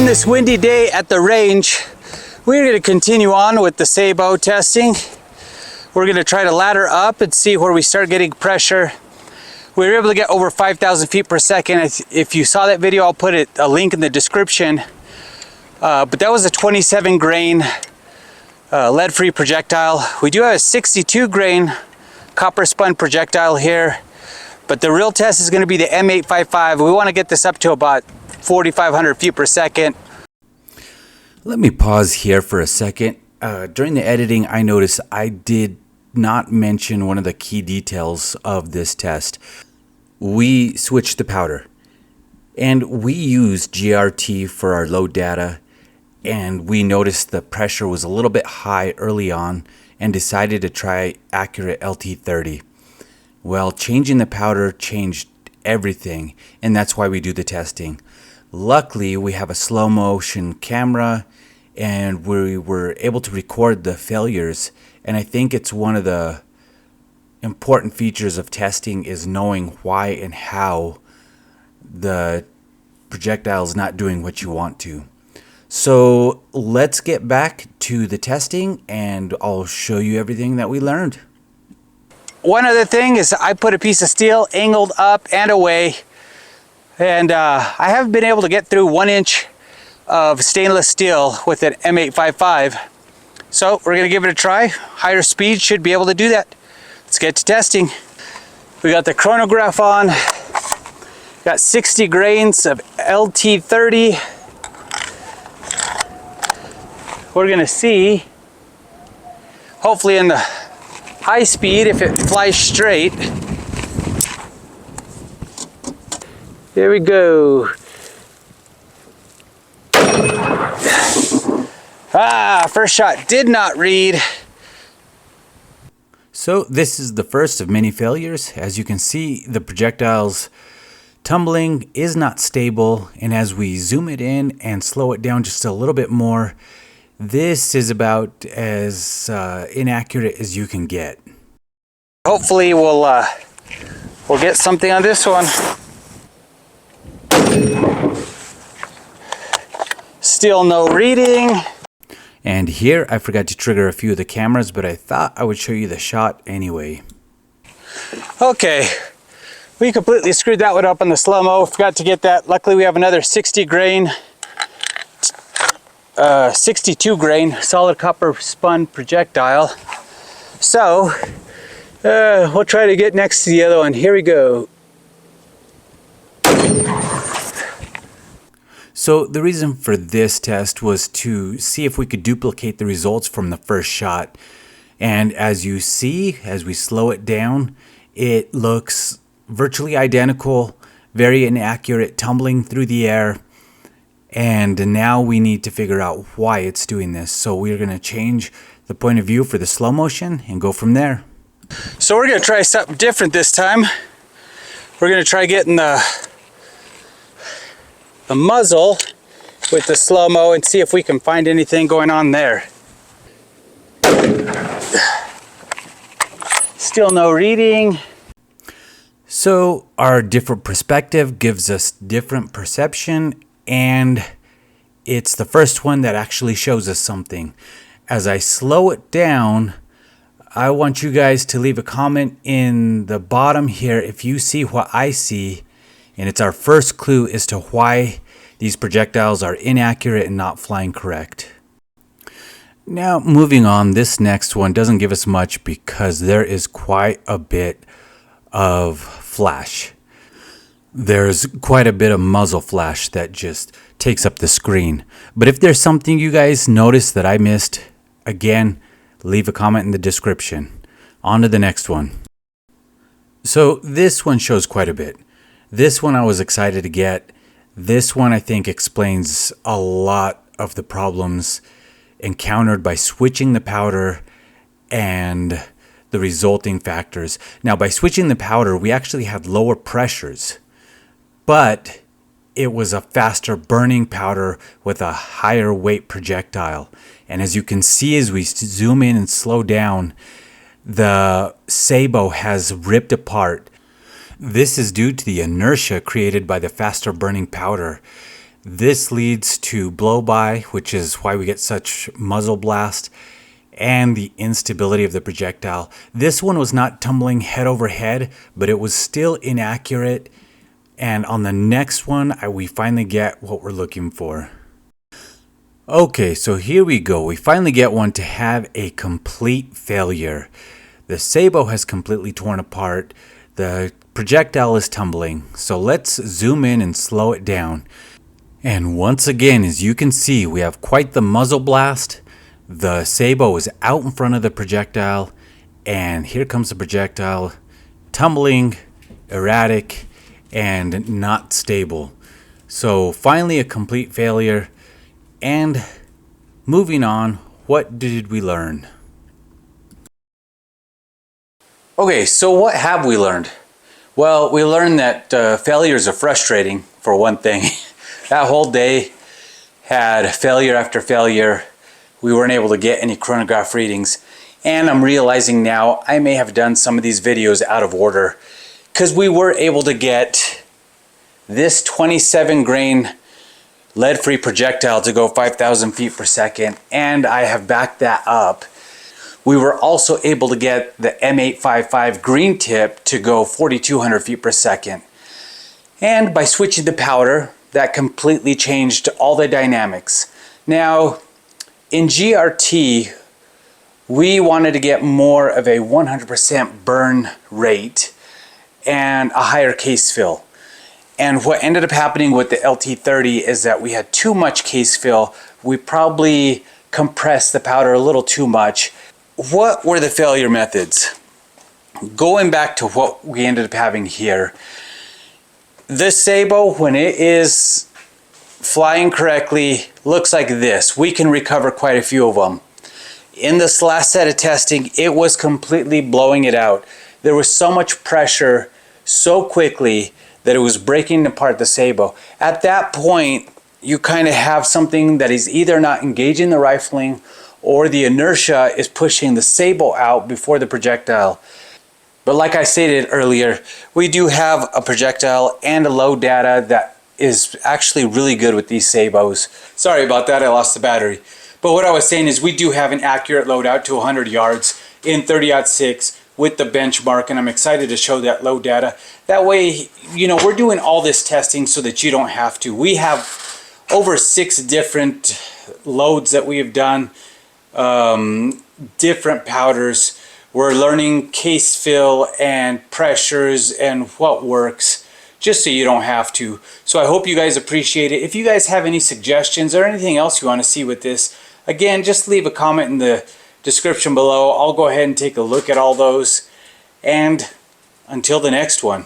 On this windy day at the range, we're going to continue on with the sabot testing. We're going to try to ladder up and see where we start getting pressure. We were able to get over 5,000 feet per second. If you saw that video, I'll put a link in the description. But that was a 27 grain lead-free projectile. We do have a 62 grain copper spun projectile here, but the real test is going to be the M855. We want to get this up to about 4,500 feet per second. Let me pause here for a second. During the editing, I noticed I did not mention one of the key details of this test. We switched the powder, and we used GRT for our load data, and we noticed the pressure was a little bit high early on and decided to try accurate LT30. Well, changing the powder changed everything, and that's why we do the testing. Luckily, we have a slow motion camera and we were able to record the failures, and I think it's one of the important features of testing is knowing why and how the projectile is not doing what you want to. So let's get back to the testing and I'll show you everything that we learned. One other thing is I put a piece of steel angled up and away, and I haven't been able to get through 1 inch of stainless steel with an M855. So we're gonna give it a try. Higher speed should be able to do that. Let's get to testing. We got the chronograph on. Got 60 grains of LT30. We're gonna see, hopefully in the high speed, if it flies straight. Here we go. First shot did not read. So this is the first of many failures. As you can see, the projectile's tumbling is not stable, and as we zoom it in and slow it down just a little bit more, this is about as inaccurate as you can get. Hopefully we'll get something on this one. Still no reading. And here I forgot to trigger a few of the cameras, but I thought I would show you the shot anyway. Okay, we completely screwed that one up on the slow-mo. Forgot to get that. Luckily we have another 60 grain, 62 grain solid copper spun projectile. So we'll try to get next to the other one. Here we go. So the reason for this test was to see if we could duplicate the results from the first shot. And as you see, as we slow it down, it looks virtually identical, very inaccurate, tumbling through the air. And now we need to figure out why it's doing this. So we're going to change the point of view for the slow motion and go from there. So we're going to try something different this time. We're going to try getting the muzzle with the slow-mo and see if we can find anything going on there. Still no reading. So our different perspective gives us different perception, and it's the first one that actually shows us something. As I slow it down, I want you guys to leave a comment in the bottom here if you see what I see, and it's our first clue as to why these projectiles are inaccurate and not flying correct. Now moving on, this next one doesn't give us much because there is quite a bit of flash. There's quite a bit of muzzle flash that just takes up the screen. But if there's something you guys noticed that I missed, again, leave a comment in the description. On to the next one. So this one shows quite a bit. This one I was excited to get. This one I think explains a lot of the problems encountered by switching the powder and the resulting factors. Now by switching the powder, we actually had lower pressures, but it was a faster burning powder with a higher weight projectile. And as you can see, as we zoom in and slow down, the sabot has ripped apart. This is due to the inertia created by the faster burning powder. This leads to blow by, which is why we get such muzzle blast, and the instability of the projectile. This one was not tumbling head over head, but it was still inaccurate. And on the next one, we finally get what we're looking for. Okay, so here we go. We finally get one to have a complete failure. The sabot has completely torn apart. The projectile is tumbling. So let's zoom in and slow it down. And once again, as you can see, we have quite the muzzle blast. The sabot is out in front of the projectile, and here comes the projectile, tumbling, erratic, and not stable. So finally a complete failure. And moving on, what did we learn? Okay, so what have we learned? Well, we learned that failures are frustrating, for one thing. That whole day had failure after failure. We weren't able to get any chronograph readings. And I'm realizing now I may have done some of these videos out of order, because we were able to get this 27 grain lead-free projectile to go 5,000 feet per second, and I have backed that up. We were also able to get the M855 green tip to go 4,200 feet per second. And by switching the powder, that completely changed all the dynamics. Now, in GRT, we wanted to get more of a 100% burn rate and a higher case fill. And what ended up happening with the LT30 is that we had too much case fill. We probably compressed the powder a little too much. What were the failure methods? Going back to what we ended up having here, this sabot, when it is flying correctly, looks like this. We can recover quite a few of them. In this last set of testing, it was completely blowing it out. There was so much pressure so quickly that it was breaking apart the sabot. At that point, you kind of have something that is either not engaging the rifling, or the inertia is pushing the sabot out before the projectile. But like I stated earlier, we do have a projectile and a load data that is actually really good with these sabots. Sorry about that, I lost the battery. But what I was saying is we do have an accurate loadout to 100 yards in 30-06 with the benchmark, and I'm excited to show that load data. That way, you know, we're doing all this testing so that you don't have to. We have over 6 different loads that we have done, different powders. We're learning case fill and pressures and what works, just so you don't have to. So I hope you guys appreciate it. If you guys have any suggestions or anything else you want to see with this, again, just leave a comment in the description below. I'll go ahead and take a look at all those. And until the next one.